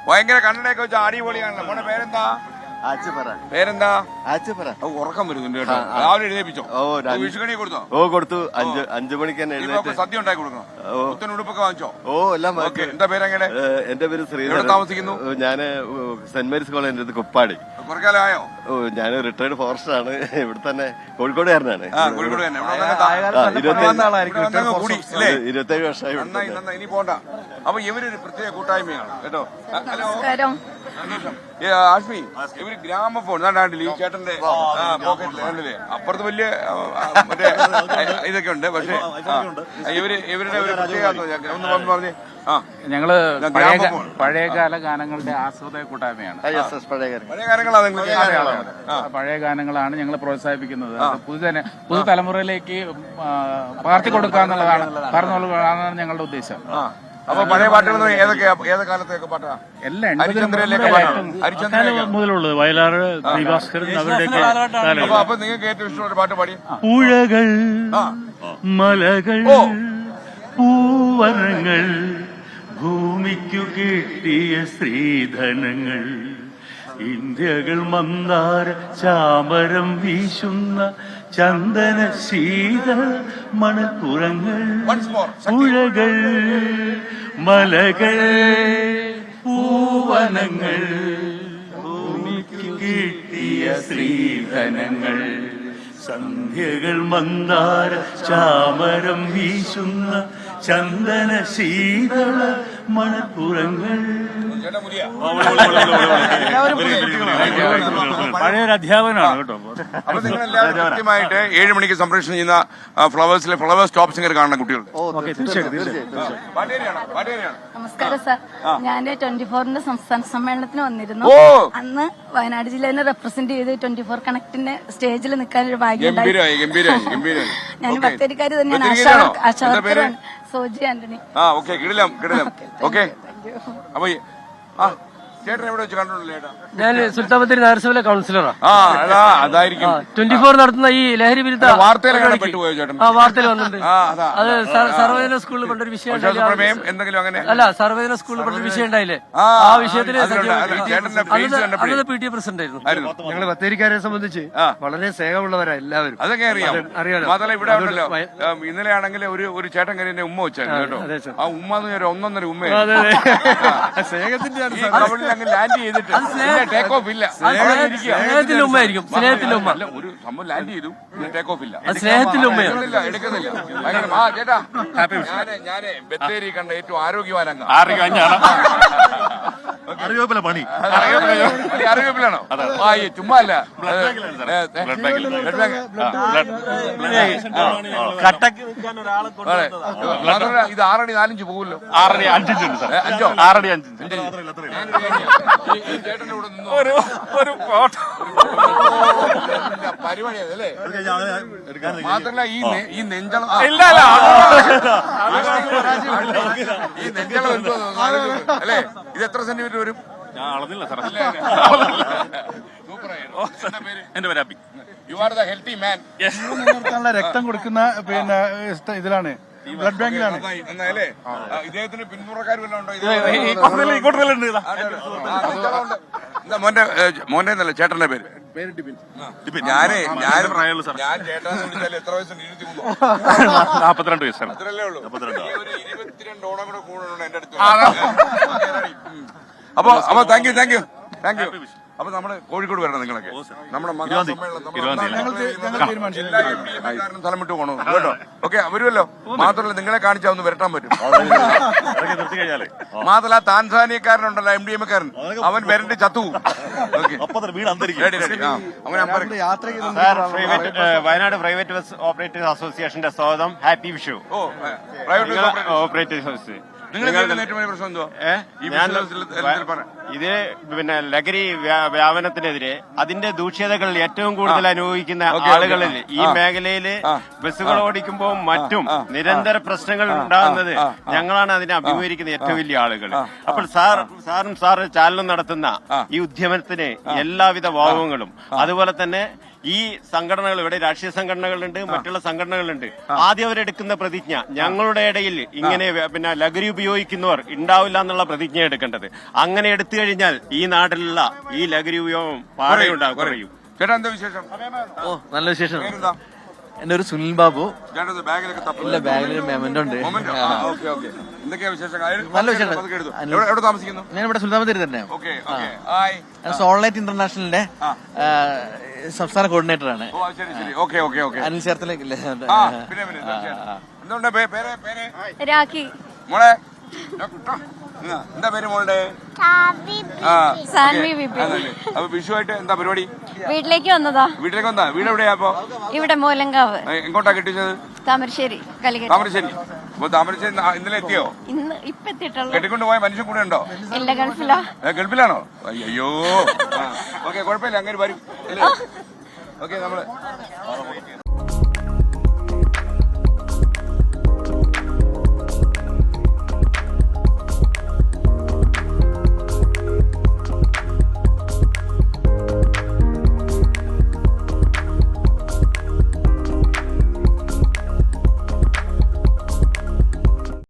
ഭയങ്കര കണ്ണടയൊക്കെ വെച്ച അടിപൊളിയാണല്ലോ. മോനെ പേരെന്താ? പേരെന്താ? ഉറക്കം വരുന്നുണ്ട് കേട്ടോ. രാവിലെ എഴുന്നേപ്പിച്ചോ? വിഷുകണി കൊടുത്തോ? കൊടുത്തു. 5 മണിക്ക് തന്നെ എഴുന്നേറ്റ് സദ്യ ഉണ്ടാക്കി കൊടുക്കണം. പുത്തൻ ഉടുപ്പൊക്കെ വാങ്ങിച്ചോ? എല്ലാം. എന്താ പേരെങ്ങനെ? എന്റെ പേര് ശ്രീധരൻ. താമസിക്കുന്നു? ഞാന് സെന്റ് മേരീസ് കോളേജ് കുപ്പാടി. കുറെ കാലമായോ? ഞാൻ റിട്ടയർഡ് ഫോറസ്റ്റർ ആണ്. ഇവിടെ തന്നെ കോഴിക്കോടുകാരനാണ്. 27 വർഷമായി. ഇനി പോണ്ട. അപ്പൊ ഇവരൊരു പ്രത്യേക കൂട്ടായ്മയാണ് കേട്ടോ. ആഷ്മി, ഇവര് ഗ്രാമഫോൺ ഈ ചേട്ടന്റെ പോക്കറ്റില് കണ്ടില്ലേ? അപ്പുറത്ത് വലിയ മറ്റേ ഇതൊക്കെ ഉണ്ട്. പക്ഷെ ഇവരുടെ ഒരു പ്രത്യേകത ഒന്ന് പറഞ്ഞേ. ഞങ്ങള് പഴയകാല ഗാനങ്ങളുടെ ആസ്വാദക കൂട്ടായ്മയാണ്. പഴയ ഗാനങ്ങളാണ് ഞങ്ങൾ പ്രോത്സാഹിപ്പിക്കുന്നത്. പുതുതലമുറയിലേക്ക് പകർത്തി കൊടുക്കുക എന്നുള്ളതാണ് ഞങ്ങളുടെ ഉദ്ദേശം. അപ്പൊ പഴയ പാട്ടുകൾ ഏത് കാലത്തേക്ക് പാട്ടാ? എല്ലാം മുതലുള്ളത് വയലാർ, ഭാസ്കരൻ അവരുടെയൊക്കെ. അപ്പൊ നിങ്ങൾക്ക് ഏറ്റവും ഇഷ്ടമുള്ള പാട്ട് പാടി? പുഴകൾ, മലകൾ, പൂവനങ്ങൾ, ഭൂമിക്കു കിട്ടിയ സ്ത്രീധനങ്ങൾ, ഇന്ത്യകൾ മന്ദാര ചാമരം വീശുന്ന ചന്ദന ശീത മണപ്പുറങ്ങൾ, പുഴകൾ, മലകൾ, പൂവനങ്ങൾ, ഭൂമിക്കു കിട്ടിയ സ്ത്രീധനങ്ങൾ, സന്ധ്യകൾ മന്ദാര ചാമരം വീശുന്ന ചന്ദന ശീതള മണപ്പുറങ്ങൾ. പഴയൊരു അധ്യാപകനാണ് കേട്ടോ. അപ്പൊ നിങ്ങൾ എല്ലാവരും കൃത്യമായിട്ട് 7 മണിക്ക് സംപ്രേഷണം ചെയ്യുന്ന ഫ്ലവേഴ്സിലെ ഫ്ലവേഴ്സ് ടോപ്പ് സിംഗർ കാണുന്ന കുട്ടികൾ. നമസ്കാരം സാർ. ഞാൻ 24ന്റെ സംസ്ഥാന സമ്മേളനത്തിന് വന്നിരുന്നു. അന്ന് വയനാട് ജില്ലേനെ റെപ്രസെന്റ് ചെയ്ത് 24 കണക്റ്റിന്റെ സ്റ്റേജിൽ നിൽക്കാനൊരു ഭാഗ്യം. ഞാൻ ബത്തേരിക്കാരി തന്നെയാണ്. ആശാവർക്കറാണ്. സോജി ആന്റണി. ചേട്ടൻ എവിടെ വെച്ച് കണ്ടിട്ടില്ലേ? ഞാൻ സുൽത്താൻ ബത്തേരി നഗരസഭയിലെ കൗൺസിലറാണ്. അതായിരിക്കും 24 നടത്തുന്ന ഈ ലഹരി വിരുദ്ധ വാർത്തയിൽ പെട്ടുപോയോ ചേട്ടൻ? വാർത്തയിൽ വന്നിട്ടുണ്ട്. അത് സർവജന സ്കൂളിൽ പണ്ടൊരു വിഷയം എന്തെങ്കിലും അങ്ങനെ അല്ല, സർവജന സ്കൂളിൽ പണ്ടൊരു വിഷയം ഉണ്ടായില്ലേ? ആ വിഷയത്തിന് അന്നത് PTA പ്രസിഡന്റ് ആയിരുന്നു. ഞങ്ങള് ബത്തേരിക്കാരെ സംബന്ധിച്ച് വളരെ സ്നേഹമുള്ളവരാ എല്ലാവരും. അതൊക്കെ അറിയാം. മാത്രമല്ല ഇവിടെ ഉണ്ടല്ലോ, ഇന്നലെ ആണെങ്കിൽ ഒരു ചേട്ടൻ കരീന്റെ ഉമ്മ വെച്ചായിരുന്നു കേട്ടോ. ആ ഉമ്മ ഒന്നൊന്നര ഉമ്മയാണ്. സ്നേഹത്തിന്റെ ലാൻഡ് ചെയ്തിട്ട് ടേക്ക് ഓഫ് ഇല്ല. സ്നേഹത്തിന്റെ ഉമ്മയായിരിക്കും. സ്നേഹത്തിന്റെ ഉമ്മ ഒരു സംഭവം ലാൻഡ് ചെയ്തു, ടേക്ക് ഓഫ് ഇല്ല. സ്നേഹത്തിന്റെ ഉമ്മയാണ്. എടുക്കുന്നില്ല. ചേട്ടാ, ഞാന് ബത്തേരി കണ്ട ഏറ്റവും ആരോഗ്യവാനങ്ങ അറിയോപ്പല പണി അറിവിലാണോ? ചുമ്മാ അല്ല, ഇത് 6 അടി 4 ഇഞ്ച് പോകുമല്ലോ. 6 അടി 5 ഇഞ്ച്. 6 അടി 5 ഇഞ്ച്. ചേട്ടന്റെ കൂടെ നിന്നു ഒരു പരിപാടിയല്ലേ? മാത്രല്ല ഈ നെഞ്ചളം ഈ നെഞ്ചളം എന്തോ അല്ലേ? ഇത് എത്ര സെന്റിമീറ്റർ വരും? ഞാൻ അളന്നില്ല സാർ. എന്റെ പേര് Abi. You are the healthy man. രക്തം കൊടുക്കുന്ന പിന്നെ ഇതിലാണ്, ബ്ലഡ് ബാങ്കിലാണ്. അല്ലേ? ഇദ്ദേഹത്തിന് പിന്മുറക്കാർ വല്ലതും ഉണ്ടോ? മോന്റെ എന്നല്ല ചേട്ടന്റെ പേര്? ഞാൻ ചേട്ടാന്ന് വിളിച്ചാൽ എത്ര വയസ്സുണ്ട്? 42 വയസ്സാണ്. അത്രല്ലേ ഉള്ളൂ. 22 ഓണം കൂടെ കൂടുന്നുണ്ട് എന്റെ അടുത്ത്. അപ്പൊ താങ്ക് യു. അപ്പൊ നമ്മള് കോഴിക്കോട് വരണം നിങ്ങളൊക്കെ. നമ്മുടെ സ്ഥലം വിട്ടു പോകണം കേട്ടോ. ഓക്കെ, വരുമല്ലോ. മാത്രമല്ല നിങ്ങളെ കാണിച്ചാൽ ഒന്ന് വരട്ടാൻ പറ്റും. മാത്രമല്ല താൻസാനിയക്കാരനുണ്ടല്ലോ, MDMക്കാരൻ, അവൻ വരണ്ട് ചത്തു. വയനാട് പ്രൈവറ്റ് ബസ് ഓപ്പറേറ്റേഴ്സ് അസോസിയേഷന്റെ സ്വാഗതം. ഹാപ്പി വിഷു. Operators association. ഇത് പിന്നെ ലഹരി വ്യാപനത്തിനെതിരെ അതിന്റെ ദൂഷ്യതകൾ ഏറ്റവും കൂടുതൽ അനുഭവിക്കുന്ന ആളുകളിൽ ഈ മേഖലയിൽ ബസ്സുകൾ ഓടിക്കുമ്പോൾ മറ്റും നിരന്തര പ്രശ്നങ്ങൾ ഉണ്ടാകുന്നത് ഞങ്ങളാണ് അതിനെ അഭിമുഖീകരിക്കുന്ന ഏറ്റവും വലിയ ആളുകൾ. അപ്പോൾ സാറും ചാനലും നടത്തുന്ന ഈ ഉദ്യമത്തിന് എല്ലാവിധ ഭാവങ്ങളും, അതുപോലെ തന്നെ ഈ സംഘടനകൾ ഇവിടെ രാഷ്ട്രീയ സംഘടനകളുണ്ട്, മറ്റുള്ള സംഘടനകളുണ്ട്. ആദ്യം അവരെടുക്കുന്ന പ്രതിജ്ഞ ഞങ്ങളുടെ ഇടയിൽ ഇങ്ങനെ പിന്നെ ലഹരി ഉപയോഗിക്കുന്നവർ ഉണ്ടാവില്ല എന്നുള്ള പ്രതിജ്ഞ എടുക്കേണ്ടത്. അങ്ങനെ എടുത്തു കഴിഞ്ഞാൽ ഈ നാട്ടിലുള്ള ഈ ലഹരി ഉപയോഗം പാടെ ഉണ്ടാകും, കുറയും. ചേട്ടാ എന്താ വിശേഷം? ഓ നല്ല വിശേഷം. പേരെന്താ? എന്റെ ഒരു സുനിൽ ബാബു. ചേട്ടാ ബാഗിലൊക്കെ തപ്പുന്നു. ഇല്ല, ബാഗിൽ മെമന്റ് ഉണ്ട്. Okay okay. എന്തൊക്കെയാ വിശേഷങ്ങൾ? നല്ല വിശേഷം. എവിടെ താമസിക്കുന്നു? ഞാൻ ഇവിടെ സുൽത്താമത്തേരി തന്നെ. Okay okay. ഹായ്. സോൾലൈറ്റ് ഇന്റർനാഷണലിന്റെ സംസ്ഥാന കോർഡിനേറ്റർ ആണ്. ഓ ശരി ശരി. Okay okay okay. അനിൽ ചേർത്തലല്ലേ? ആ പിന്നെ പിന്നെ എന്തുകൊണ്ട് പേര് പേര് രാഖി. മോളെ എന്താ പേര് മോളുടെ? സാൻവി വിപിൻ. അപ്പൊ വിഷുവായിട്ട് എന്താ പരിപാടി? വീട്ടിലേക്ക് വന്നതാ. വീട്ടിലേക്ക് വന്നാ? വീട് എവിടെയാ അപ്പൊ? ഇവിടെ മൂലങ്കാവ്. എങ്ങോട്ടാ കെട്ടിച്ചത്? താമരശ്ശേരി കലികെട്ട്. താമരശ്ശേരി. അപ്പൊ താമരശ്ശേരി ഇന്നലെ എത്തിയോ? ഇന്ന് ഇപ്പൊ എത്തിയിട്ടുള്ളൂ. കെട്ടിക്കൊണ്ട് പോയ മനുഷ്യൻ കൂടെ ഉണ്ടോ? എല്ലാ ഗൾഫിലാ. ഗൾഫിലാണോ? അയ്യോ. ഓക്കെ കുഴപ്പമില്ല, അങ്ങനെ വരും. ഓക്കെ നമ്മള്